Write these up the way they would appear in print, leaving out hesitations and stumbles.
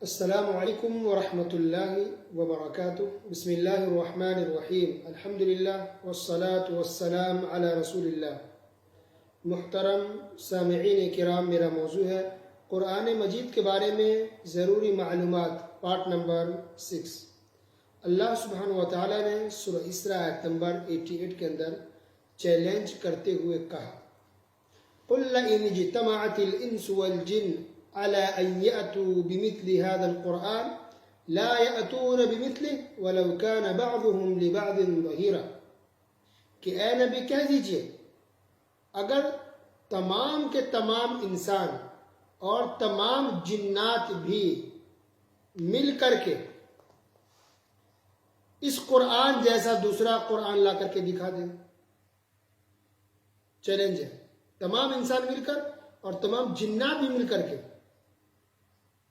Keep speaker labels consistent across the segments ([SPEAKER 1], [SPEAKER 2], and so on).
[SPEAKER 1] السلام علیکم ورحمۃ اللہ وبرکاتہ۔ بسم اللہ الرحمن الرحیم، الحمد للہ والصلاة والسلام علی رسول اللہ۔ محترم سامعین کرام، میرا موضوع ہے قرآن مجید کے بارے میں ضروری معلومات، پارٹ نمبر 6۔ اللہ سبحانہ و تعالیٰ نے سورہ اسراء آیت نمبر 88 کے اندر چیلنج کرتے ہوئے کہا، قُلْ لَئِنِ اجْتَمَعَتِ الْإِنسُ وَالْجِنُّ على أن يأتوا بمثل هذا القرآن لا يأتون بمثله ولو كان بعضهم لبعض ظهيرا۔ کہ اے نبی کہہ دیجئے، اگر تمام کے تمام انسان اور تمام جنات بھی مل کر کے اس قرآن جیسا دوسرا قرآن لا کر کے دکھا دیں، چیلنج ہے، تمام انسان مل کر اور تمام جنات بھی مل کر کے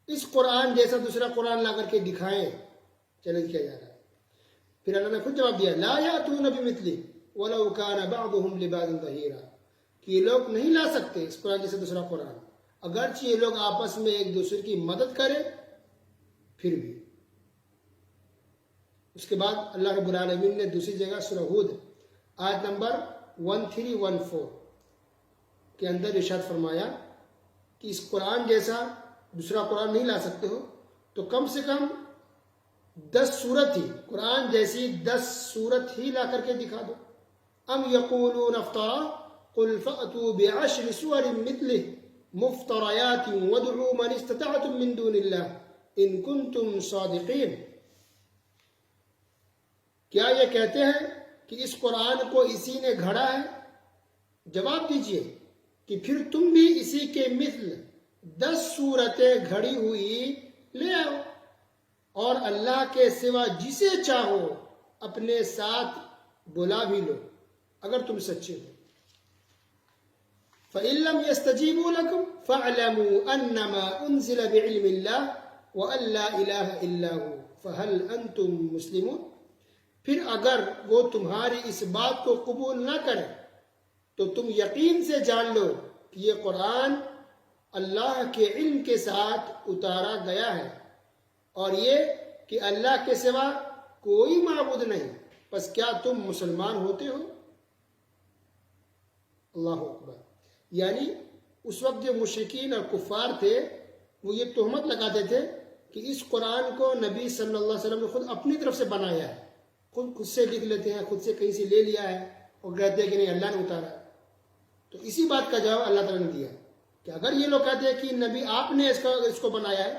[SPEAKER 1] اس قرآن جیسا دوسرا قرآن لا کر کے دکھائیں، چیلنج کیا جا رہا ہے۔ پھر اللہ نے خود جواب دیا، لا یاتون بمثلہ ولو کان بعضهم لبعض ظہیرا، کہ یہ لوگ نہیں لا سکتے اس قرآن جیسا دوسرا قرآن، اگرچہ یہ لوگ آپس میں ایک دوسرے کی مدد کریں پھر بھی۔ اس کے بعد اللہ رب العالمین نے دوسری جگہ سورہ ہود آیت نمبر 1314 کے اندر ارشاد فرمایا کہ اس قرآن جیسا دوسرا قرآن نہیں لا سکتے ہو تو کم سے کم 10 سورت ہی، قرآن جیسی 10 سورت ہی لا کر کے دکھا دو۔ ام یقولون افطرا قل فأتوا بعشر سور مثلہ مفتریات وادعوا من استطعتم من دون اللہ ان کنتم صادقین۔ کیا یہ کہتے ہیں کہ اس قرآن کو اسی نے گھڑا ہے؟ جواب دیجئے کہ پھر تم بھی اسی کے مثل 10 سورتیں گھڑی ہوئی لے آؤ، اور اللہ کے سوا جسے چاہو اپنے ساتھ بلا بھی لو اگر تم سچے ہو۔ فَإِن لَّمْ يَسْتَجِيبُوا لَكُمْ فَاعْلَمُوا أَنَّمَا أُنزِلَ بِعِلْمِ اللَّهِ وَأَن لَّا إِلَٰهَ إِلَّا هُوَ فَهَلْ أَنتُم مُّسْلِمُونَ۔ پھر اگر وہ تمہاری اس بات کو قبول نہ کرے تو تم یقین سے جان لو کہ یہ قرآن اللہ کے علم کے ساتھ اتارا گیا ہے، اور یہ کہ اللہ کے سوا کوئی معبود نہیں، پس کیا تم مسلمان ہوتے ہو؟ اللہ اکبر۔ یعنی اس وقت جو مشرکین اور کفار تھے وہ یہ تہمت لگاتے تھے کہ اس قرآن کو نبی صلی اللہ علیہ وسلم نے خود اپنی طرف سے بنایا ہے، خود سے لکھ لیتے ہیں، خود سے کہیں سے لے لیا ہے اور کہتے ہیں کہ نہیں اللہ نے اتارا ہے۔ تو اسی بات کا جواب اللہ تعالیٰ نے دیا کہ اگر یہ لوگ کہتے ہیں کہ نبی آپ نے اس کو بنایا ہے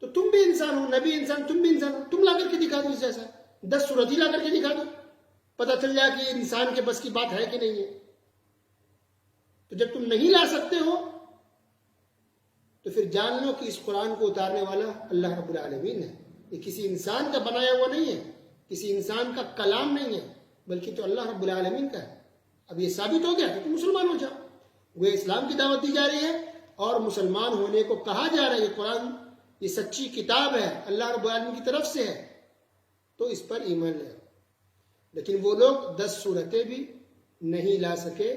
[SPEAKER 1] تو تم بھی انسان ہو، نبی انسان، تم بھی انسان ہو، تم لا کر کے دکھا دو اس جیسا 10 سورت ہی لا کر کے دکھا دو، پتہ چل جائے کہ انسان کے بس کی بات ہے کہ نہیں ہے۔ تو جب تم نہیں لا سکتے ہو تو پھر جان لو کہ اس قرآن کو اتارنے والا اللہ رب العالمین ہے، یہ کسی انسان کا بنایا ہوا نہیں ہے، کسی انسان کا کلام نہیں ہے، بلکہ تو اللہ رب العالمین کا ہے۔ اب یہ ثابت ہو گیا کہ تم مسلمان ہو جاؤ، وہ اسلام کی دعوت دی جا رہی ہے اور مسلمان ہونے کو کہا جا رہا ہے۔ یہ قرآن یہ سچی کتاب ہے، اللہ رب العالمین کی طرف سے ہے، تو اس پر ایمان لے آؤ۔ لیکن وہ لوگ 10 سورتیں بھی نہیں لا سکے،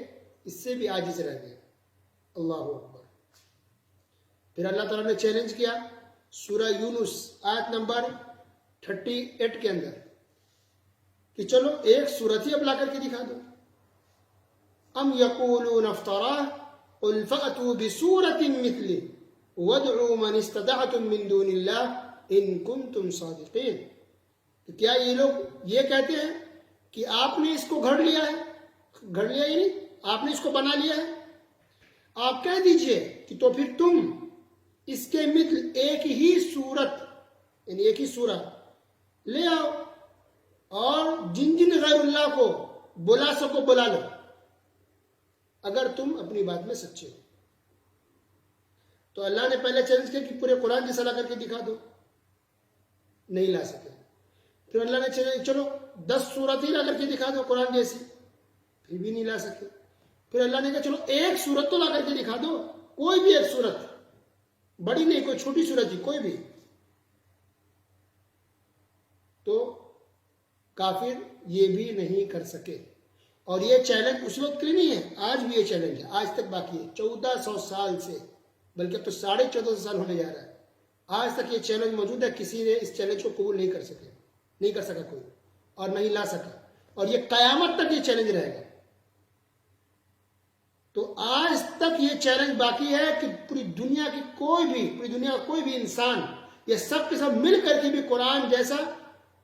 [SPEAKER 1] اس سے بھی عاجز رہ گئے۔ اللہ اکبر۔ پھر اللہ تعالیٰ نے چیلنج کیا سورہ یونس آیت نمبر 38 کے اندر کہ چلو ایک سورت ہی اب لا کر کے دکھا دو۔ ام یقولون افطرا قل فأتوا بسورة مثلہ وادعوا من استطعتم من دون اللہ ان کنتم صادقین۔ تو کیا یہ لوگ یہ کہتے ہیں کہ آپ نے اس کو گھڑ لیا ہے؟ گھڑ لیا ہی نہیں، آپ نے اس کو بنا لیا ہے۔ آپ کہہ دیجئے کہ تو پھر تم اس کے مثل ایک ہی سورت، یعنی ایک ہی سورہ لے آؤ، اور جن جن غیر اللہ کو بلا سکو بلا لو اگر تم اپنی بات میں سچے ہو۔ تو اللہ نے پہلے چیلنج کیا کہ پورے قرآن جیسا لا کر کے دکھا دو، نہیں لا سکے۔ پھر اللہ نے چیلنج چلو 10 سورت ہی لا کر کے دکھا دو قرآن جیسی، پھر بھی نہیں لا سکے۔ پھر اللہ نے کہا چلو ایک سورت تو لا کر کے دکھا دو، کوئی بھی ایک سورت، بڑی نہیں، کوئی چھوٹی سورت ہی، کوئی بھی۔ تو کافر یہ بھی نہیں کر سکے، اور یہ چیلنج اس وقت کے لیے نہیں ہے، آج بھی یہ چیلنج ہے، آج تک باقی ہے، 1400 سال سے، بلکہ تو 1450 سال ہونے جا رہا ہے، آج تک یہ چیلنج موجود ہے, کسی نے اس چیلنج کو قبول نہیں کر سکا کوئی, اور نہیں لا سکا, اور یہ قیامت تک یہ چیلنج رہے گا. تو آج تک یہ چیلنج باقی ہے کہ پوری دنیا کا کوئی بھی انسان یہ سب کے سب مل کر کے بھی قرآن جیسا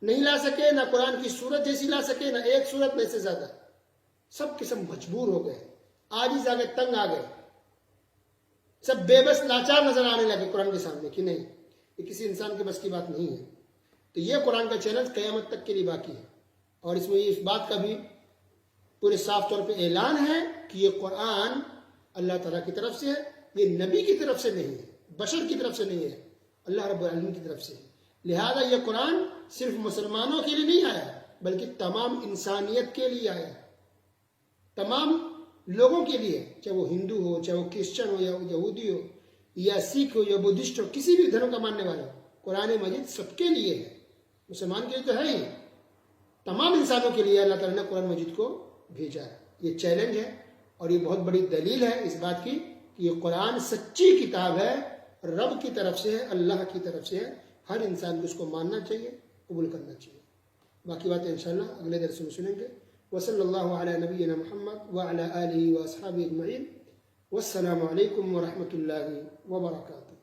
[SPEAKER 1] نہیں لا سکے, نہ قرآن کی صورت جیسی لا سکے, نہ ایک صورت میں سے زیادہ. سب کے سب مجبور ہو گئے, عاجز آ گئے, تنگ آ گئے, سب بے بس لاچار نظر آنے لگے قرآن کے سامنے کہ نہیں, یہ کسی انسان کے بس کی بات نہیں ہے. تو یہ قرآن کا چیلنج قیامت تک کے لیے باقی ہے, اور اس میں اس بات کا بھی پورے صاف طور پہ اعلان ہے کہ یہ قرآن اللہ تعالیٰ کی طرف سے ہے, یہ نبی کی طرف سے نہیں ہے, بشر کی طرف سے نہیں ہے, اللہ رب العالمین کی طرف سے. لہذا یہ قرآن صرف مسلمانوں کے لیے نہیں آیا, بلکہ تمام انسانیت کے لیے آیا, تمام لوگوں کے لیے, چاہے وہ ہندو ہو, چاہے وہ کرسچن ہو, یا یہودی ہو, یا سکھ ہو, یا بدھسٹ ہو, کسی بھی دھرم کا ماننے والا ہو, قرآن مجید سب کے لیے ہے. مسلمان کے لیے تو ہے ہی, تمام انسانوں کے لیے اللہ تعالیٰ نے قرآن مجید کو بھیجا ہے. یہ چیلنج ہے, اور یہ بہت بڑی دلیل ہے اس بات کی کہ یہ قرآن سچی کتاب ہے, رب کی طرف سے ہے, اللہ کی طرف سے ہے. ہر انسان کو اس کو ماننا چاہیے, قبول کرنا چاہیے. باقی باتیں انشاءاللہ اگلے درس میں سنیں گے. وصلی اللہ علی نبینا محمد وعلی آلہ واصحابہ اجمعین. والسلام علیکم ورحمۃ اللہ وبرکاتہ.